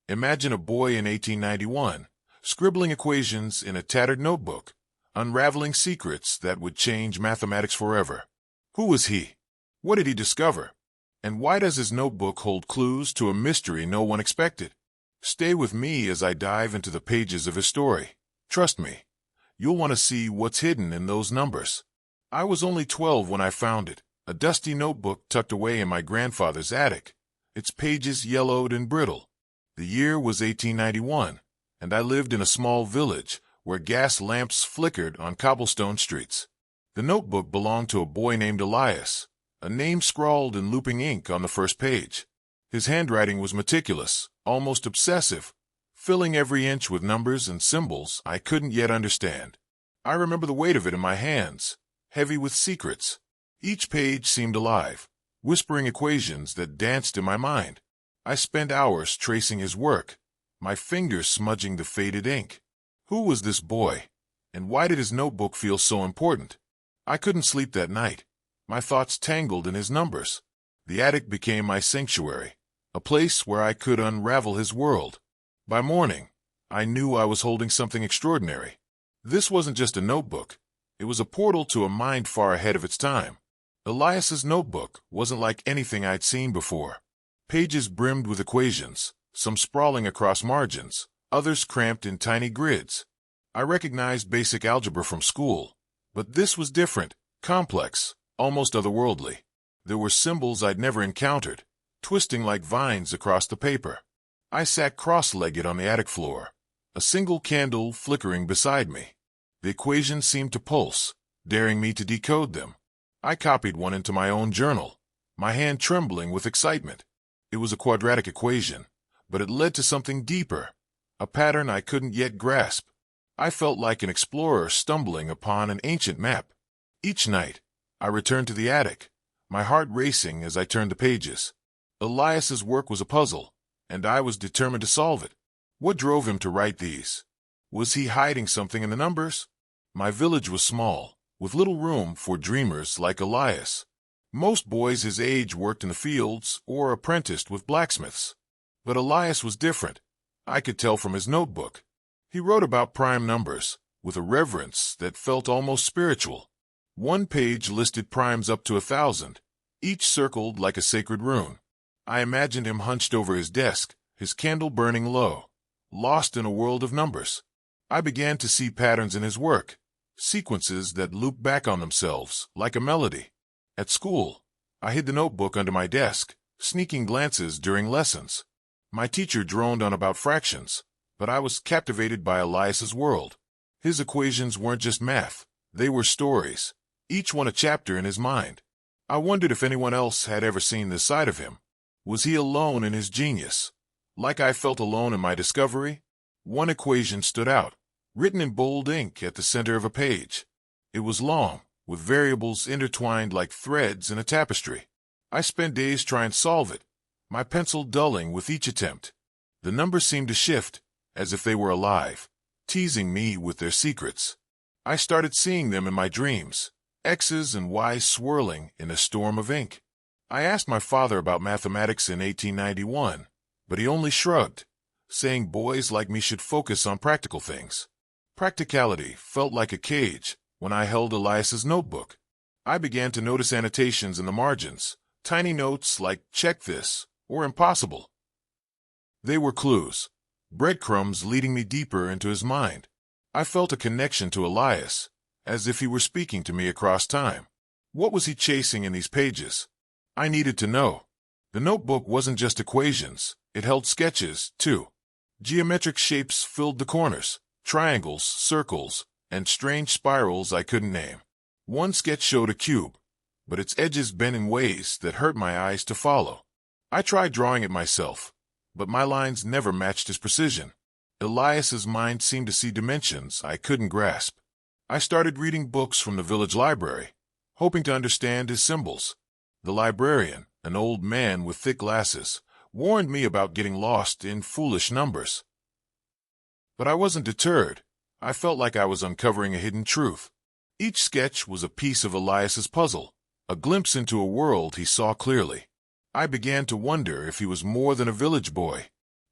Imagine a boy in 1891, scribbling equations in a tattered notebook, unraveling secrets that would change mathematics forever. Who was he? What did he discover? And why does his notebook hold clues to a mystery no one expected? Stay with me as I dive into the pages of his story. Trust me, you'll want to see what's hidden in those numbers. I was only 12 when I found it, a dusty notebook tucked away in my grandfather's attic, its pages yellowed and brittle. The year was 1891, and I lived in a small village where gas lamps flickered on cobblestone streets. The notebook belonged to a boy named Elias, a name scrawled in looping ink on the first page. His handwriting was meticulous, almost obsessive, filling every inch with numbers and symbols I couldn't yet understand. I remember the weight of it in my hands, heavy with secrets. Each page seemed alive, whispering equations that danced in my mind. I spent hours tracing his work, my fingers smudging the faded ink. Who was this boy, and why did his notebook feel so important? I couldn't sleep that night, my thoughts tangled in his numbers. The attic became my sanctuary, a place where I could unravel his world. By morning, I knew I was holding something extraordinary. This wasn't just a notebook. It was a portal to a mind far ahead of its time. Elias's notebook wasn't like anything I'd seen before. Pages brimmed with equations, some sprawling across margins, others cramped in tiny grids. I recognized basic algebra from school, but this was different, complex, almost otherworldly. There were symbols I'd never encountered, twisting like vines across the paper. I sat cross-legged on the attic floor, a single candle flickering beside me. The equations seemed to pulse, daring me to decode them. I copied one into my own journal, my hand trembling with excitement. It was a quadratic equation, but it led to something deeper, a pattern I couldn't yet grasp. I felt like an explorer stumbling upon an ancient map. Each night, I returned to the attic, my heart racing as I turned the pages. Elias's work was a puzzle, and I was determined to solve it. What drove him to write these? Was he hiding something in the numbers? My village was small, with little room for dreamers like Elias. Most boys his age worked in the fields or apprenticed with blacksmiths. But Elias was different. I could tell from his notebook. He wrote about prime numbers, with a reverence that felt almost spiritual. One page listed primes up to 1,000, each circled like a sacred rune. I imagined him hunched over his desk, his candle burning low, lost in a world of numbers. I began to see patterns in his work, sequences that looped back on themselves, like a melody. At school, I hid the notebook under my desk, sneaking glances during lessons. My teacher droned on about fractions, but I was captivated by Elias's world. His equations weren't just math, they were stories, each one a chapter in his mind. I wondered if anyone else had ever seen this side of him. Was he alone in his genius, like I felt alone in my discovery? One equation stood out, written in bold ink at the center of a page. It was long, with variables intertwined like threads in a tapestry. I spent days trying to solve it, my pencil dulling with each attempt. The numbers seemed to shift, as if they were alive, teasing me with their secrets. I started seeing them in my dreams, X's and Y's swirling in a storm of ink. I asked my father about mathematics in 1891, but he only shrugged, saying boys like me should focus on practical things. Practicality felt like a cage when I held Elias's notebook. I began to notice annotations in the margins, tiny notes like "check this" or "impossible." They were clues, breadcrumbs leading me deeper into his mind. I felt a connection to Elias, as if he were speaking to me across time. What was he chasing in these pages? I needed to know. The notebook wasn't just equations, it held sketches, too. Geometric shapes filled the corners, triangles, circles, and strange spirals I couldn't name. One sketch showed a cube, but its edges bent in ways that hurt my eyes to follow. I tried drawing it myself, but my lines never matched his precision. Elias's mind seemed to see dimensions I couldn't grasp. I started reading books from the village library, hoping to understand his symbols. The librarian, an old man with thick glasses, warned me about getting lost in foolish numbers. But I wasn't deterred. I felt like I was uncovering a hidden truth. Each sketch was a piece of Elias's puzzle, a glimpse into a world he saw clearly. I began to wonder if he was more than a village boy.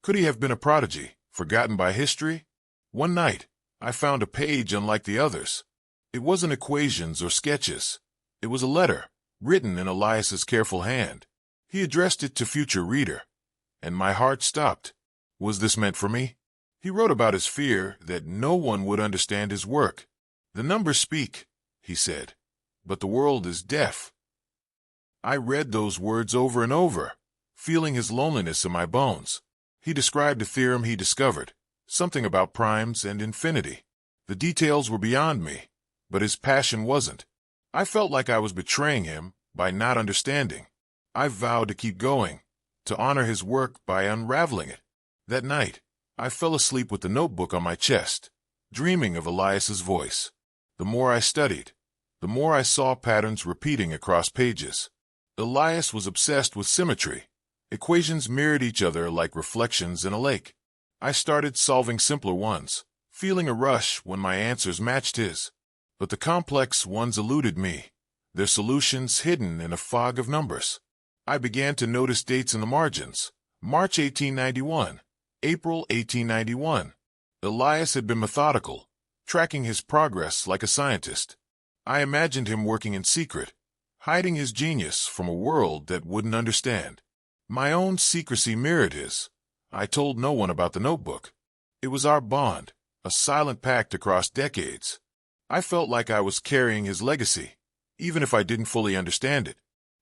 Could he have been a prodigy, forgotten by history? One night, I found a page unlike the others. It wasn't equations or sketches. It was a letter, written in Elias's careful hand. He addressed it to future reader, and my heart stopped. Was this meant for me? He wrote about his fear that no one would understand his work. The numbers speak, he said, but the world is deaf. I read those words over and over, feeling his loneliness in my bones. He described a theorem he discovered, something about primes and infinity. The details were beyond me, but his passion wasn't. I felt like I was betraying him by not understanding. I vowed to keep going, to honor his work by unraveling it. That night, I fell asleep with the notebook on my chest, dreaming of Elias's voice. The more I studied, the more I saw patterns repeating across pages. Elias was obsessed with symmetry. Equations mirrored each other like reflections in a lake. I started solving simpler ones, feeling a rush when my answers matched his. But the complex ones eluded me, their solutions hidden in a fog of numbers. I began to notice dates in the margins. March 1891, April 1891. Elias had been methodical, tracking his progress like a scientist. I imagined him working in secret, hiding his genius from a world that wouldn't understand. My own secrecy mirrored his. I told no one about the notebook. It was our bond, a silent pact across decades. I felt like I was carrying his legacy, even if I didn't fully understand it.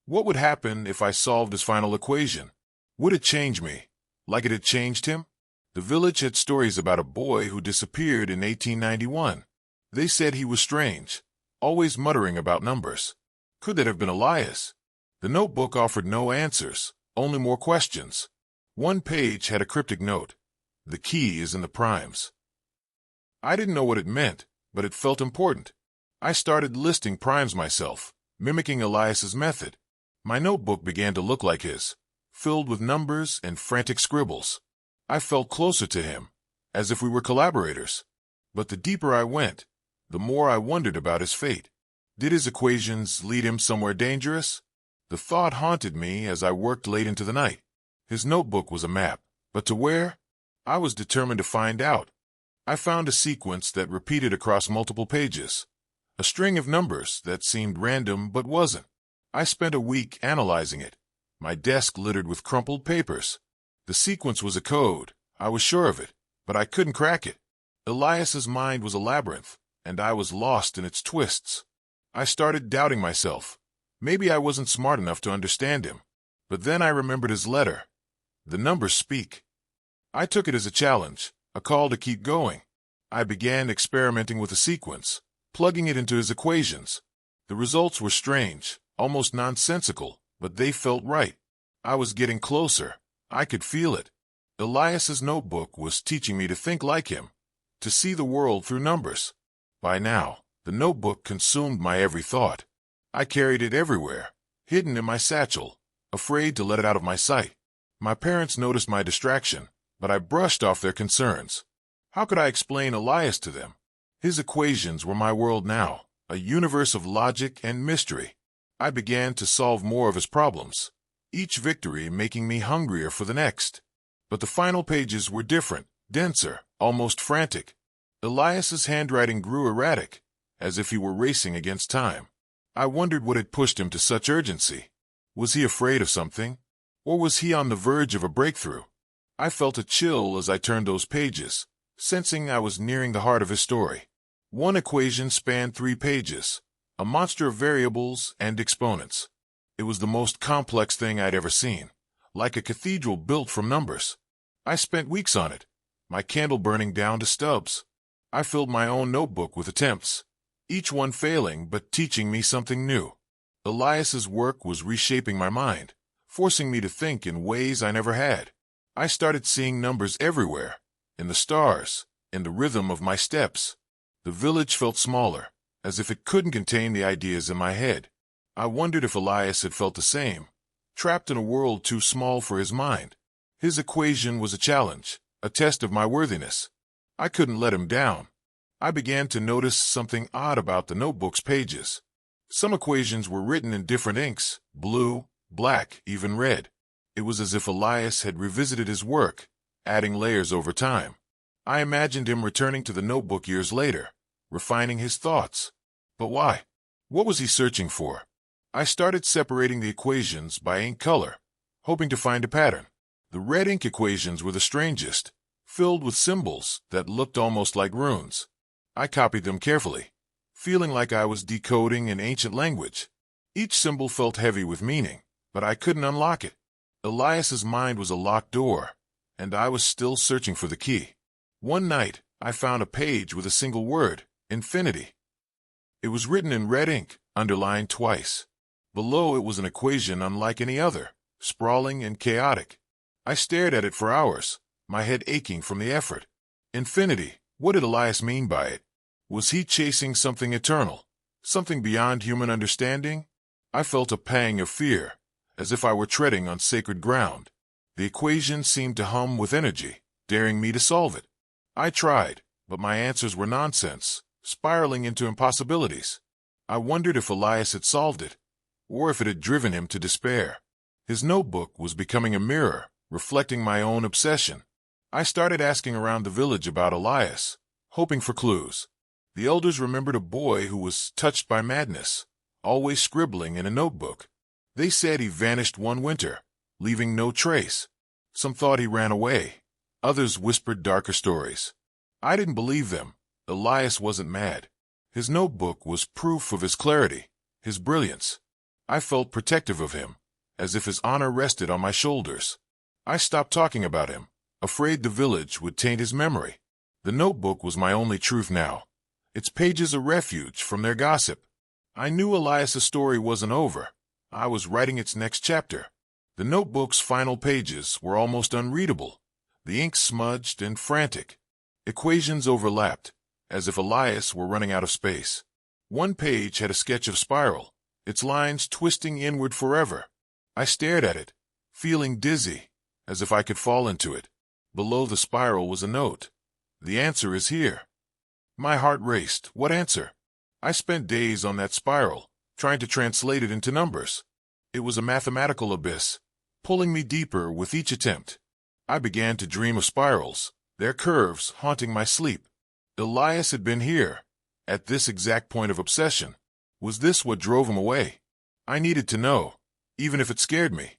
What would happen if I solved his final equation? Would it change me, like it had changed him? The village had stories about a boy who disappeared in 1891. They said he was strange, always muttering about numbers. Could that have been Elias? The notebook offered no answers, only more questions. One page had a cryptic note. The key is in the primes. I didn't know what it meant, but it felt important. I started listing primes myself, mimicking Elias's method. My notebook began to look like his, filled with numbers and frantic scribbles. I felt closer to him, as if we were collaborators. But the deeper I went, the more I wondered about his fate. Did his equations lead him somewhere dangerous? The thought haunted me as I worked late into the night. His notebook was a map, but to where? I was determined to find out. I found a sequence that repeated across multiple pages, a string of numbers that seemed random but wasn't. I spent a week analyzing it, my desk littered with crumpled papers. The sequence was a code, I was sure of it, but I couldn't crack it. Elias's mind was a labyrinth, and I was lost in its twists. I started doubting myself. Maybe I wasn't smart enough to understand him. But then I remembered his letter. The numbers speak. I took it as a challenge, a call to keep going. I began experimenting with the sequence, plugging it into his equations. The results were strange, almost nonsensical, but they felt right. I was getting closer. I could feel it. Elias's notebook was teaching me to think like him, to see the world through numbers. By now, the notebook consumed my every thought. I carried it everywhere, hidden in my satchel, afraid to let it out of my sight. My parents noticed my distraction, but I brushed off their concerns. How could I explain Elias to them? His equations were my world now, a universe of logic and mystery. I began to solve more of his problems, each victory making me hungrier for the next. But the final pages were different, denser, almost frantic. Elias's handwriting grew erratic, as if he were racing against time. I wondered what had pushed him to such urgency. Was he afraid of something? Or was he on the verge of a breakthrough? I felt a chill as I turned those pages, sensing I was nearing the heart of his story. One equation spanned 3 pages, a monster of variables and exponents. It was the most complex thing I'd ever seen, like a cathedral built from numbers. I spent weeks on it, my candle burning down to stubs. I filled my own notebook with attempts, each one failing but teaching me something new. Elias's work was reshaping my mind, forcing me to think in ways I never had. I started seeing numbers everywhere, in the stars, in the rhythm of my steps. The village felt smaller, as if it couldn't contain the ideas in my head. I wondered if Elias had felt the same, trapped in a world too small for his mind. His equation was a challenge, a test of my worthiness. I couldn't let him down. I began to notice something odd about the notebook's pages. Some equations were written in different inks, blue, black, even red. It was as if Elias had revisited his work, adding layers over time. I imagined him returning to the notebook years later, refining his thoughts. But why? What was he searching for? I started separating the equations by ink color, hoping to find a pattern. The red ink equations were the strangest, filled with symbols that looked almost like runes. I copied them carefully, feeling like I was decoding an ancient language. Each symbol felt heavy with meaning, but I couldn't unlock it. Elias's mind was a locked door, and I was still searching for the key. One night, I found a page with a single word, infinity. It was written in red ink, underlined twice. Below it was an equation unlike any other, sprawling and chaotic. I stared at it for hours, my head aching from the effort. Infinity, what did Elias mean by it? Was he chasing something eternal, something beyond human understanding? I felt a pang of fear, as if I were treading on sacred ground. The equation seemed to hum with energy, daring me to solve it. I tried, but my answers were nonsense, spiraling into impossibilities. I wondered if Elias had solved it, or if it had driven him to despair. His notebook was becoming a mirror, reflecting my own obsession. I started asking around the village about Elias, hoping for clues. The elders remembered a boy who was touched by madness, always scribbling in a notebook. They said he vanished one winter, leaving no trace. Some thought he ran away. Others whispered darker stories. I didn't believe them. Elias wasn't mad. His notebook was proof of his clarity, his brilliance. I felt protective of him, as if his honor rested on my shoulders. I stopped talking about him, afraid the village would taint his memory. The notebook was my only truth now, its pages a refuge from their gossip. I knew Elias's story wasn't over. I was writing its next chapter. The notebook's final pages were almost unreadable, the ink smudged and frantic. Equations overlapped, as if Elias were running out of space. One page had a sketch of spiral, its lines twisting inward forever. I stared at it, feeling dizzy, as if I could fall into it. Below the spiral was a note. The answer is here. My heart raced. What answer? I spent days on that spiral, trying to translate it into numbers. It was a mathematical abyss, pulling me deeper with each attempt. I began to dream of spirals, their curves haunting my sleep. Elias had been here, at this exact point of obsession. Was this what drove him away? I needed to know, even if it scared me.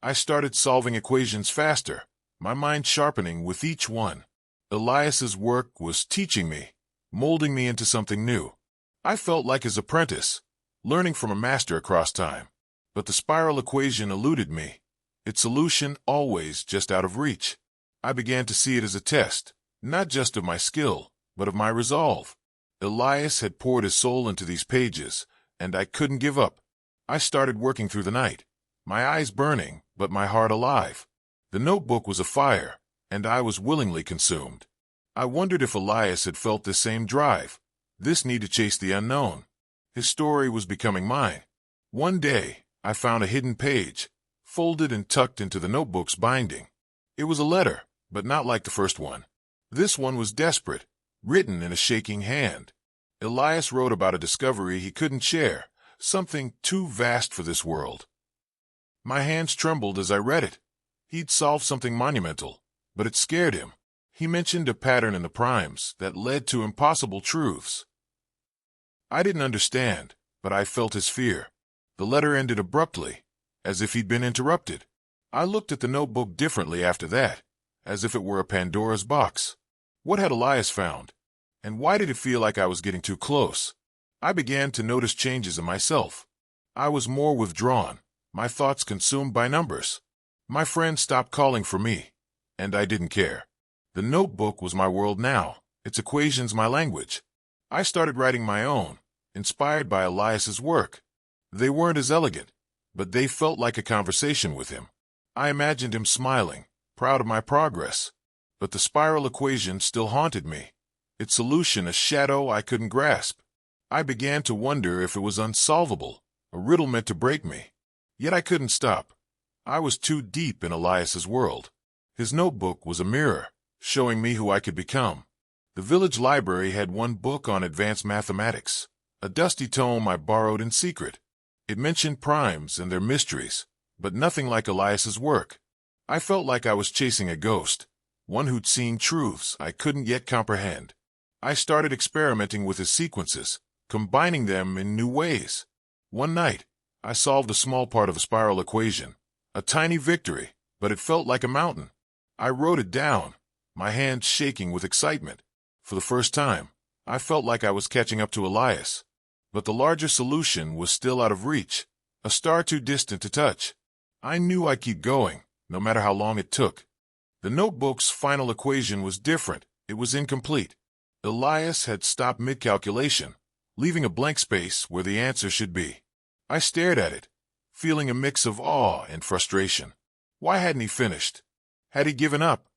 I started solving equations faster, my mind sharpening with each one. Elias's work was teaching me, molding me into something new. I felt like his apprentice, learning from a master across time. But the spiral equation eluded me, its solution always just out of reach. I began to see it as a test, not just of my skill, but of my resolve. Elias had poured his soul into these pages, and I couldn't give up. I started working through the night, my eyes burning, but my heart alive. The notebook was afire, and I was willingly consumed. I wondered if Elias had felt the same drive, this need to chase the unknown. His story was becoming mine. One day, I found a hidden page, folded and tucked into the notebook's binding. It was a letter, but not like the first one. This one was desperate, written in a shaking hand. Elias wrote about a discovery he couldn't share, something too vast for this world. My hands trembled as I read it. He'd solved something monumental, but it scared him. He mentioned a pattern in the primes that led to impossible truths. I didn't understand, but I felt his fear. The letter ended abruptly, as if he'd been interrupted. I looked at the notebook differently after that, as if it were a Pandora's box. What had Elias found? And why did it feel like I was getting too close? I began to notice changes in myself. I was more withdrawn, my thoughts consumed by numbers. My friends stopped calling for me, and I didn't care. The notebook was my world now, its equations my language. I started writing my own, inspired by Elias's work. They weren't as elegant, but they felt like a conversation with him. I imagined him smiling, proud of my progress. But the spiral equation still haunted me, its solution a shadow I couldn't grasp. I began to wonder if it was unsolvable, a riddle meant to break me. Yet I couldn't stop. I was too deep in Elias's world. His notebook was a mirror, showing me who I could become. The village library had one book on advanced mathematics, a dusty tome I borrowed in secret. It mentioned primes and their mysteries, but nothing like Elias's work. I felt like I was chasing a ghost, one who'd seen truths I couldn't yet comprehend. I started experimenting with his sequences, combining them in new ways. One night, I solved a small part of a spiral equation, a tiny victory, but it felt like a mountain. I wrote it down, my hands shaking with excitement. For the first time, I felt like I was catching up to Elias. But the larger solution was still out of reach, a star too distant to touch. I knew I'd keep going, no matter how long it took. The notebook's final equation was different. It was incomplete. Elias had stopped mid-calculation, leaving a blank space where the answer should be. I stared at it, feeling a mix of awe and frustration. Why hadn't he finished? Had he given up?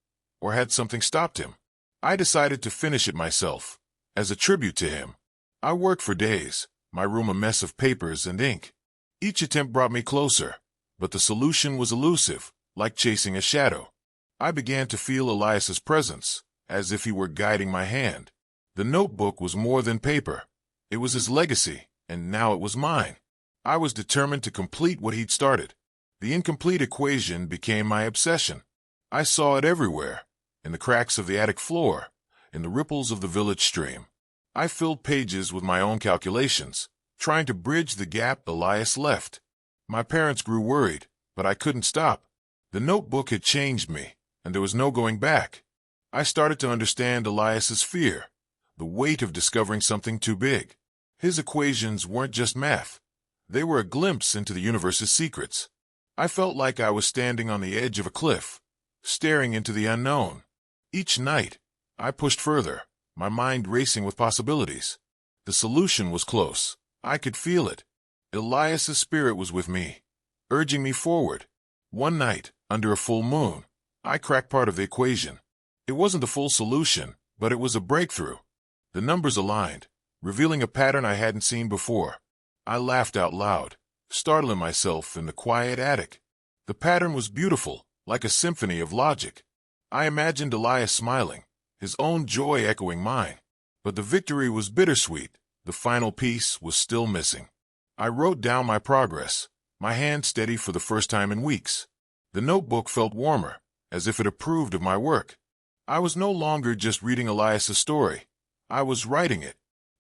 Or had something stopped him? I decided to finish it myself, as a tribute to him. I worked for days, my room a mess of papers and ink. Each attempt brought me closer, but the solution was elusive, like chasing a shadow. I began to feel Elias's presence, as if he were guiding my hand. The notebook was more than paper. It was his legacy, and now it was mine. I was determined to complete what he'd started. The incomplete equation became my obsession. I saw it everywhere, in the cracks of the attic floor, in the ripples of the village stream. I filled pages with my own calculations, trying to bridge the gap Elias left. My parents grew worried, but I couldn't stop. The notebook had changed me, and there was no going back. I started to understand Elias's fear, the weight of discovering something too big. His equations weren't just math. They were a glimpse into the universe's secrets. I felt like I was standing on the edge of a cliff, staring into the unknown. Each night, I pushed further, my mind racing with possibilities. The solution was close. I could feel it. Elias's spirit was with me, urging me forward. One night, under a full moon, I cracked part of the equation. It wasn't the full solution, but it was a breakthrough. The numbers aligned, revealing a pattern I hadn't seen before. I laughed out loud, startling myself in the quiet attic. The pattern was beautiful, like a symphony of logic. I imagined Elias smiling, his own joy echoing mine. But the victory was bittersweet. The final piece was still missing. I wrote down my progress, my hand steady for the first time in weeks. The notebook felt warmer, as if it approved of my work. I was no longer just reading Elias's story. I was writing it.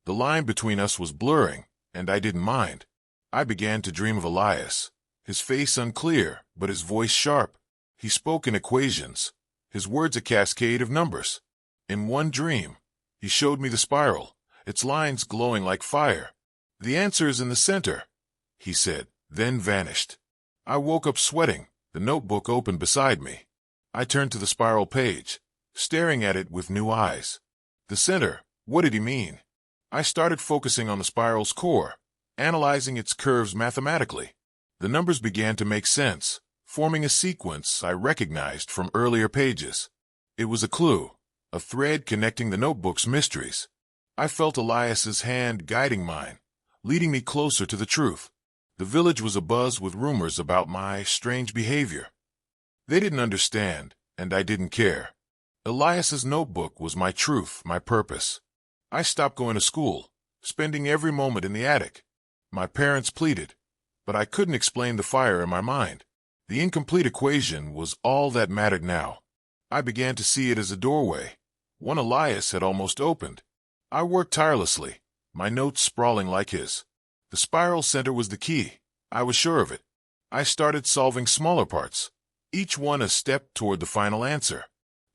The line between us was blurring, and I didn't mind. I began to dream of Elias, his face unclear, but his voice sharp. He spoke in equations, his words a cascade of numbers. In one dream, he showed me the spiral, its lines glowing like fire. "The answer is in the center," he said, then vanished. I woke up sweating, the notebook open beside me. I turned to the spiral page, staring at it with new eyes. The center, what did he mean? I started focusing on the spiral's core, analyzing its curves mathematically. The numbers began to make sense, forming a sequence I recognized from earlier pages. It was a clue, a thread connecting the notebook's mysteries. I felt Elias's hand guiding mine, leading me closer to the truth. The village was abuzz with rumors about my strange behavior. They didn't understand, and I didn't care. Elias's notebook was my truth, my purpose. I stopped going to school, spending every moment in the attic. My parents pleaded, but I couldn't explain the fire in my mind. The incomplete equation was all that mattered now. I began to see it as a doorway, one Elias had almost opened. I worked tirelessly, my notes sprawling like his. The spiral center was the key. I was sure of it. I started solving smaller parts, each one a step toward the final answer.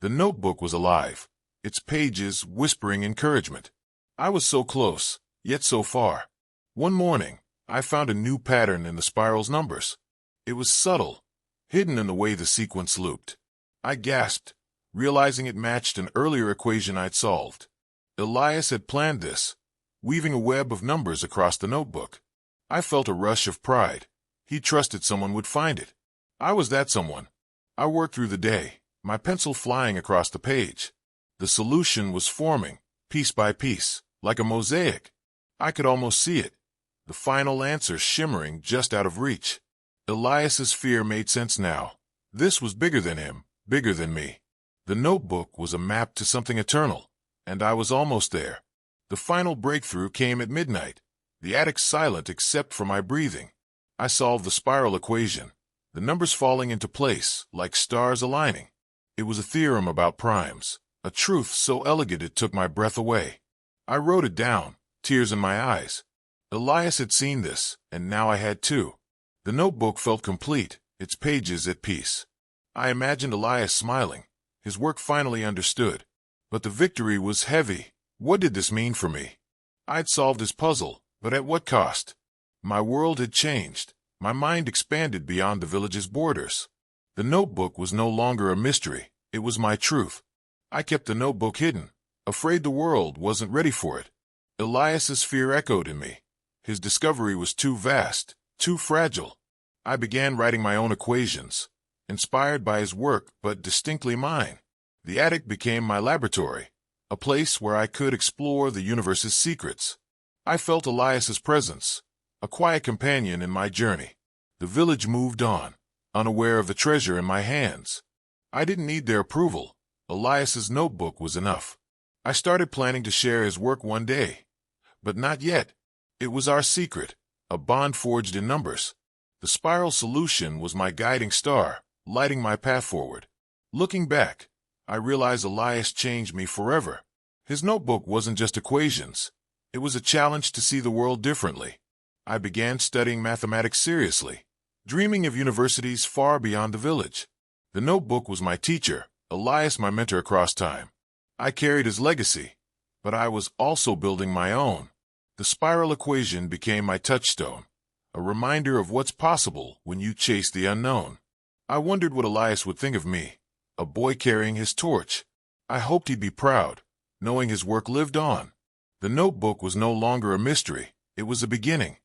The notebook was alive, its pages whispering encouragement. I was so close, yet so far. One morning, I found a new pattern in the spiral's numbers. It was subtle, hidden in the way the sequence looped. I gasped, realizing it matched an earlier equation I'd solved. Elias had planned this, weaving a web of numbers across the notebook. I felt a rush of pride. He trusted someone would find it. I was that someone. I worked through the day, my pencil flying across the page. The solution was forming, piece by piece, like a mosaic. I could almost see it, the final answer shimmering just out of reach. Elias's fear made sense now. This was bigger than him, bigger than me. The notebook was a map to something eternal, and I was almost there. The final breakthrough came at midnight, the attic silent except for my breathing. I solved the spiral equation, the numbers falling into place like stars aligning. It was a theorem about primes, a truth so elegant it took my breath away. I wrote it down, tears in my eyes. Elias had seen this, and now I had too. The notebook felt complete, its pages at peace. I imagined Elias smiling, his work finally understood. But the victory was heavy. What did this mean for me? I'd solved his puzzle, but at what cost? My world had changed. My mind expanded beyond the village's borders. The notebook was no longer a mystery. It was my truth. I kept the notebook hidden, afraid the world wasn't ready for it. Elias's fear echoed in me. His discovery was too vast, too fragile. I began writing my own equations, inspired by his work but distinctly mine. The attic became my laboratory, a place where I could explore the universe's secrets. I felt Elias's presence, a quiet companion in my journey. The village moved on, unaware of the treasure in my hands. I didn't need their approval. Elias's notebook was enough. I started planning to share his work one day. But not yet. It was our secret, a bond forged in numbers. The spiral solution was my guiding star, lighting my path forward. Looking back, I realized Elias changed me forever. His notebook wasn't just equations. It was a challenge to see the world differently. I began studying mathematics seriously, dreaming of universities far beyond the village. The notebook was my teacher, Elias my mentor across time. I carried his legacy, but I was also building my own. The spiral equation became my touchstone, a reminder of what's possible when you chase the unknown. I wondered what Elias would think of me, a boy carrying his torch. I hoped he'd be proud, knowing his work lived on. The notebook was no longer a mystery. It was a beginning.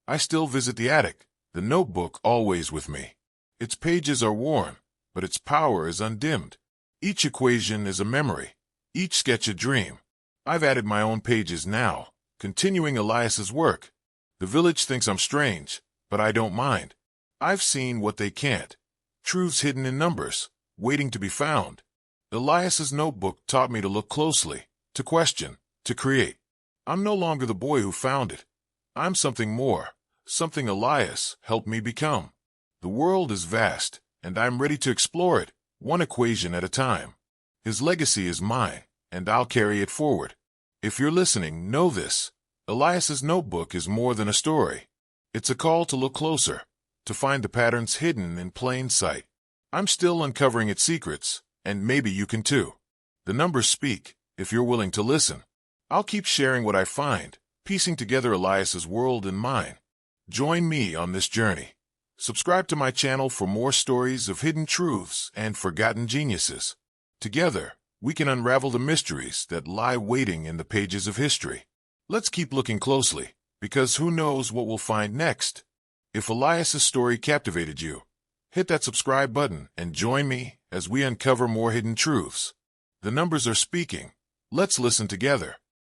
I still visit the attic, the notebook always with me. Its pages are worn, but its power is undimmed. Each equation is a memory, each sketch a dream. I've added my own pages now, continuing Elias's work. The village thinks I'm strange, but I don't mind. I've seen what they can't. Truths hidden in numbers, waiting to be found. Elias's notebook taught me to look closely, to question, to create. I'm no longer the boy who found it. I'm something more, something Elias helped me become. The world is vast, and I'm ready to explore it, one equation at a time. His legacy is mine, and I'll carry it forward. If you're listening, know this. Elias's notebook is more than a story. It's a call to look closer, to find the patterns hidden in plain sight. I'm still uncovering its secrets, and maybe you can too. The numbers speak, if you're willing to listen. I'll keep sharing what I find, piecing together Elias's world and mine. Join me on this journey. Subscribe to my channel for more stories of hidden truths and forgotten geniuses. Together, we can unravel the mysteries that lie waiting in the pages of history. Let's keep looking closely, because who knows what we'll find next. If Elias's story captivated you, hit that subscribe button and join me as we uncover more hidden truths. The numbers are speaking. Let's listen together.